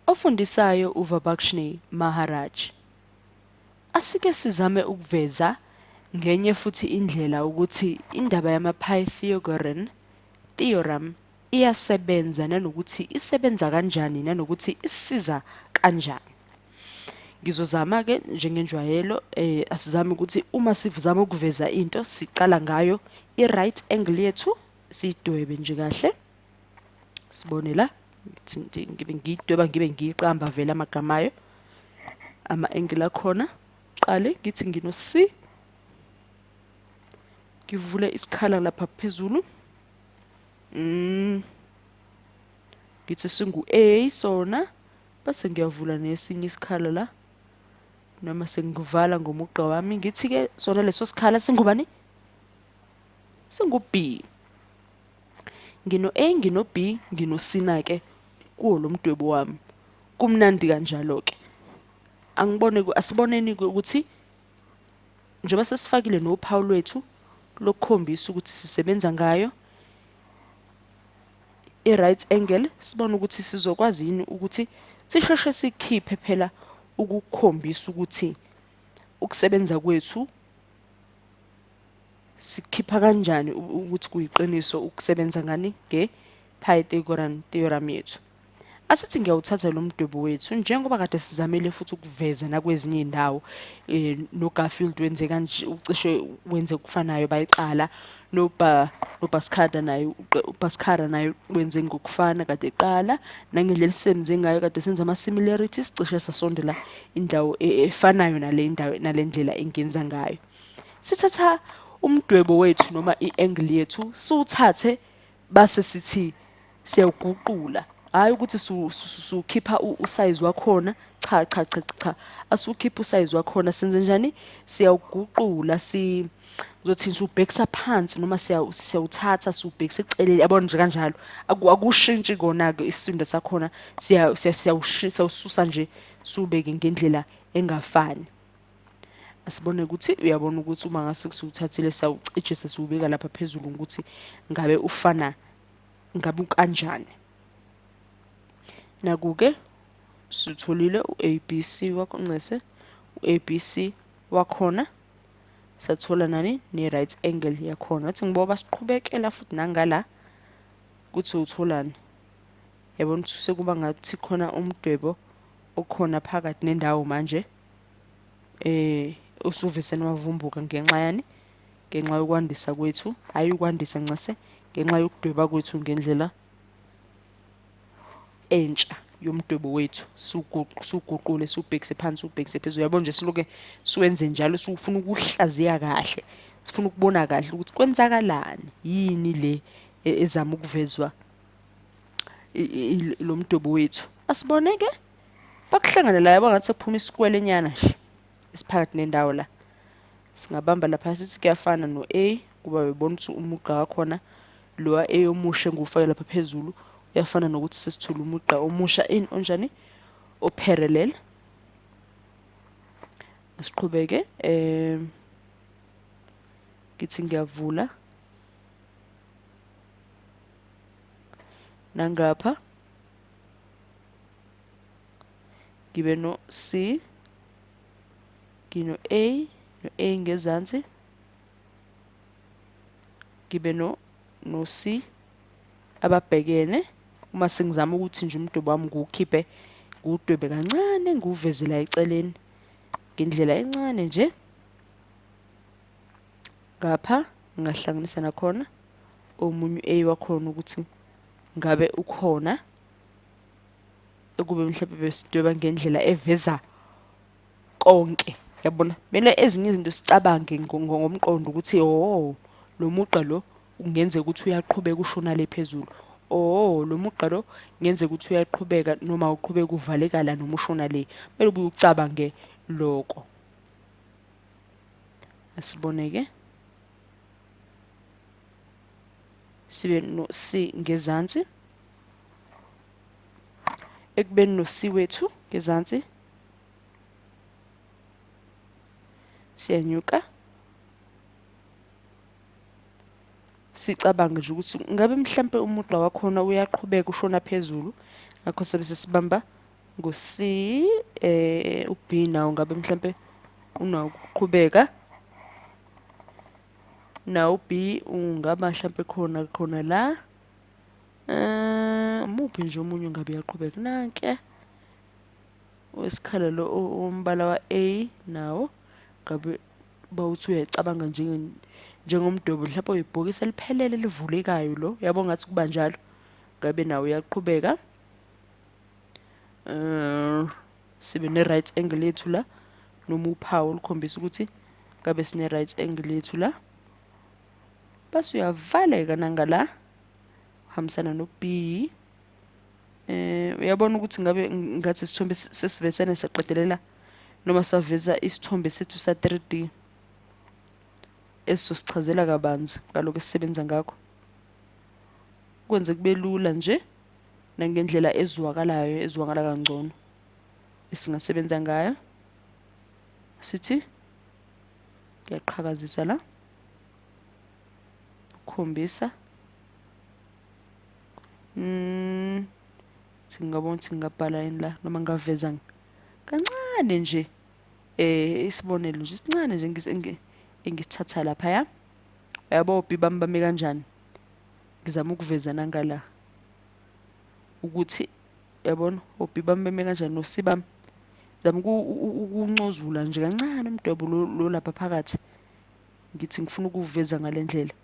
Ofundisayo uVabakshni Maharaj. Asike sizame ukuveza ngenye futhi indlela ukuthi indaba yama-Pythagorean Theorem iyasebenza nanokuthi isebenza kanjani nanokuthi isiza kanjani. Ngizozama-ke njengenjwayelo asizame ukuthi uma sivuzama ukuveza into siqala ngayo i-right angle yethu siyidwebe nje kahle. Sibone la ngibe ngiyidweba ngibe ngiyiqamba vele amagama ayo ama-angle akhona. Qale ngithi ngino C, ngivule isikhala lapha phezulu, ngithi singu A sona, bese ngiyavula nesinye isikhala la, noma sengivala ngomugqa wami ngithi-ke sona leso sikhala singubani? Singu B. Ngino A, ngino B, ngino C na-ke kuwo lo mdwebo wami. Kumnandi kanjalo-ke. Asiboneni-ke ukuthi njengoba sesifakile nophawu lwethu lokukhombisa ukuthi sisebenza ngayo i-right angle, sibone ukuthi sizokwazi yini ukuthi sisheshe sikhiphe phela ukukhombisa ukuthi ukusebenza kwethu sikhipha kanjani ukuthi kuyiqiniso ukusebenza ngani nge-Pythagorean theorem yethu. Asithi ngiyawuthatha lo mdwebo wethu njengoba kade sizamile futhi ukuveza nakwezinye indawo noGarfield wenze kanje ucishe wenze kufanayo bayiqala uBhaskara naye wenze ngokufana kade eqala nangendlela sisenze ngayo kade senza ama-similarities cishe sasondela indawo efanayo nale ndlela engenza ngayo. Sithatha umdwebo wethu noma i-angle yethu siwuthathe base sithi siyawuguqula. Hayi ukuthi sukhipha usize wakhona, cha. Asukhipha usize wakhona senze njani? Siyawuguqula ngizothi siubhekisa phansi noma siyawuthatha siubhekisa eceleni, yabona nje kanjalo. Akushintshi kona-ke isisindo sakhona, siyawususa nje siubeke ngendlela engafani. Asibone ukuthi uyabona ukuthi uma ngase kusiwuthathile siyawucijisa siwubeka lapha phezulu ukuthi ngabe ngabe ukanjani. Naku-ke sitholile u-ABC wakhona, u-ABC wakhona sathola nani ne-right angle yakhona. Athi ngiboba siqhubekela futhi nangala kuthi utholani. Yabona ukuthi sekuba ngathi khona umdwebo okhona phakathi nendawo manje usuvese nawavumbuka ngenxa yani? Ngenxa yokwandisa kwethu, hayi ukwandisa ncase, ngenxa yokudweba kwethu ngendlela entsha yomdwebo wethu. Suguqule siubhekise phansi ubhekise phezulu. Uyabona nje siloke siwenze njalo sifuna ukuhlaziya kahle. Sifuna ukubona kahle ukuthi kwenzakalani. Yini le ezama ukuvezwa lo mdwebo wethu. Asibone-ke bakuhlangana la yabona ngathi kuphuma isikwele nyana nje isiphakathi nendawo la. Singabamba lapha sithi kuyafana no-A kuba bebona ukuthi umugqa wakhona lo A omusha ngufake lapha phezulu uyafana nokuthi sesithola umugqa omusha onjani o-parallel. Asiqhubeke ngithi ngiyavula nangapha ngibe no C, ngino A, no-A ngezansi, ngibe no C ababhekene. Uma sengizama ukuthi nje umdwebo wami ngiwukhiphe ngiwudwebe kancane ngiwuveze la eceleni ngendlela encane nje. Ngapha ngingahlanganisa nakhona omunye A wakhona ukuthi ngabe ukhona, ekube mhlawumbe besidweba ngendlela eveza konke. Yabona kumele ezinye izinto sicabange ngomqondo ukuthi lo mugqa lo ungenzeka ukuthi uyaqhubeka ushona le phezulu. Lo mugqa lo ngenzeka ukuthi uyaqhubeka noma uqhubeka uvaleka la noma ushona le. Kumele ubuye ucabange lokho. Asibone-ke sibe no C ngezansi, ekubeni no C wethu ngezansi siyanyuka sicabange nje ukuthi ngabe mhlambe umugqa wakhona uyaqhubeka ushona phezulu. Ngakho sebese sibamba ngu-C. U-B nawo ngabe mhlampe unawo ukuqhubeka. Nawo u-B ungaba mhlampe khona la. Muphi nje omunye ungabe uyaqhubeka nanke. Wesikhala lo ombala wa-A nawo ngabe bawuthi uyacabanga njengomdwebo mhlawumbe uyibhokisi eliphelele elivulekayo lo, yabo ngathi kuba njalo. Ngabe nawo uyaqhubeka. Sibe ne-right angle yethu la, noma uphawu olukhombisa ukuthi ngabe sine-right angle yethu la. Base uyavaleka nangala, uhambisana no-B. Uyabona ukuthi ngathi isithombe sesivesane saqedelela noma saveza isithombe sethu sa-3D esizosichazela kabanzi ngalokho esisebenza ngakho. Kwenze kube lula nje nangendlela ezwakala kangcono esingasebenza ngayo. Sithi ngiyaqhakazisa la, ukhombisa ngingabona ukuthi ngingabhala yini la, noma ngaveza kancane nje isibonelo nje isincane nje engisithatha laphaya. Yabo o-B bami bame kanjani, ngizama ukuveza nangala ukuthi yabona o-B bami bame kanjani, no-C bami ngizama ukuncozula nje kancane umdwebo lo lapha phakathi. Ngithi ngifuna ukuveza ngale ndlela.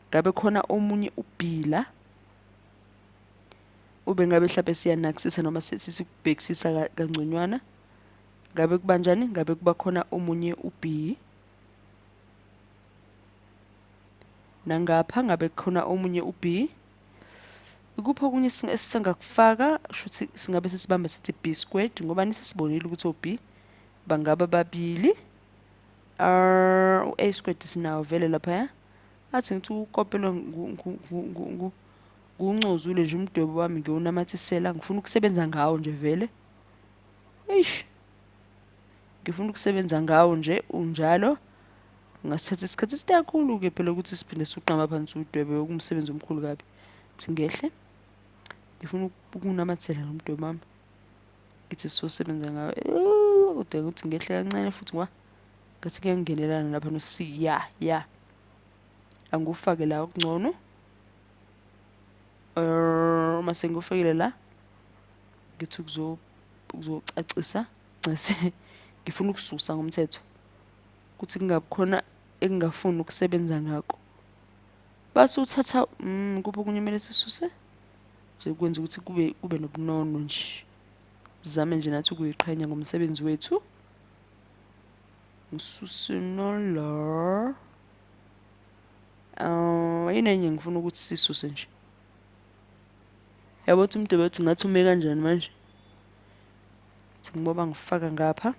Ngabe khona omunye u-B la, ube ngabe mhlawumbe siyanakisisa noma sisibhekisisa kangconywana. Ngabe kubanjani? Ngabe kuba khona omunye u-B nangapha, ngabe khona omunye u-B. Ikuphi okunye esingakufaka? Shuthi singabe sesibamba sithi B squared ngoba nisesibonile ukuthi o-B bangaba babili. U-A squared sinawo vele laphaya. Athi ngithi ukopelwa nguncozule nje umdwebo wami ngiwunamathisela, ngifuna ukusebenza ngawo nje vele. Ngifuna ukusebenza ngawo nje unjalo. Ngasithatha isikhathi esikhulu-ke phela ukuthi siphinde siqamba phansi udwebe okumsebenzi omkhulu kabi. Kuthi ngehle ngifuna ukunamathela nomdwebo wami, ngithi sizosebenza ngawo. Kodwa ukuthi ngehle kancane futhi ngathi kuyangingenelana lapha no-C. Ya angufake la okungcono. Uma sengifakile la, ngithi ukuzocacisa ncese ngifuna ukususa ngomthetho ukuthi kungabi khona engingafuni ukusebenza ngako. Base uthatha kuphi okunye kumele sisuse nje kwenza ukuthi kube nobunono nje. Zame nje nathi ukuyiqhenya ngomsebenzi wethu. Ngisuse nola. Yini enye ngifuna ukuthi sisuse nje. Yabo ukuthi umdwebo wethu ngathi ume kanjani manje.Thi ngoba ngifaka ngapha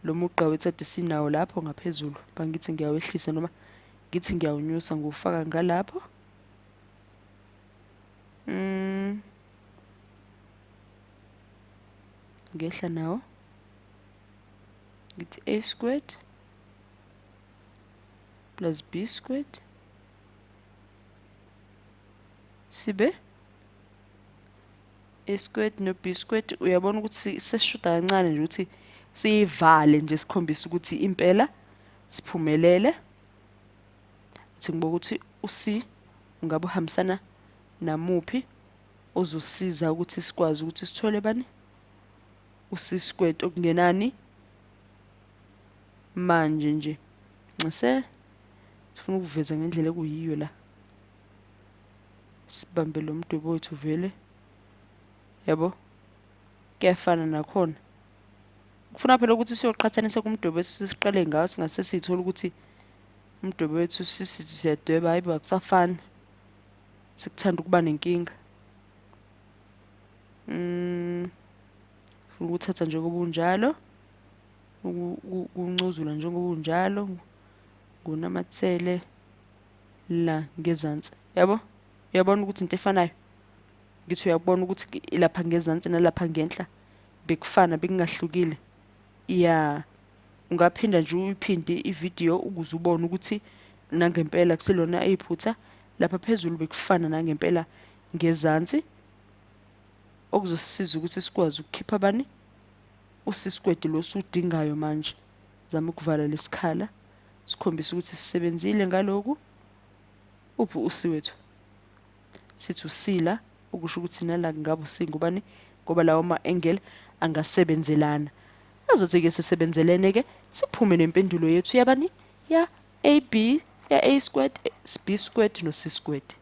lo mugqa wethu ade sinawo lapho ngaphezulu, bangithi ngiyawehlisa noma ngithi ngiyawunyusa ngufaka ngalapho. Ngehla nawo ngithi A squared plus B squared sibe A squared no B squared. Uyabona ukuthi sesishuda kancane nje ukuthi siyivale nje sikhombisa ukuthi impela siphumelele.Thi ngibuka ukuthi u-C ungabe uhambisana namuphi ozosiza ukuthi sikwazi ukuthi sithole bani u-C squared okungenani manje nje. Ngase sifuna ukuveza ngendlela ekuyiyo la, sibambe lo mdwebo wethu vele. Yabo kuyafana nakhona. Kufuna phela ukuthi siyoqhathanisa kumdwebo esisiqale ngawo, singase sithola ukuthi umdwebo wethu sisithi siyadweba hayibo akusafani, sikuthanda ukuba nenkinga. Ufuna ukuthatha njengoba unjalo, ukuncuzula njengoba unjalo, ngunamathele la ngezansi. Yabo uyabona ukuthi into efanayo, ngithi uyabona ukuthi lapha ngezansi nalapha ngenhla bekufana bekungahlukile. Ungaphinda nje uyiphinde ivideo ukuze ubone ukuthi nangempela kuselona iphutha lapha phezulu bekufana nangempela ngezansi. okuzosisiza ukuthi sikwazi ukukhipha bani usisikwedi lo sudingayo manje. Zama ukuvala lesikhala sikhombisa ukuthi sisebenzile ngaloku. Uphi usi wethu? Sithi usila, ukusho ukuthi nala ngabe usinga ubani ngoba lawo ma-angle angasebenzelana. Azothi-ke sisebenzelene-ke siphume nempendulo yethu yabani ya AB ya A squared, B squared no C squared.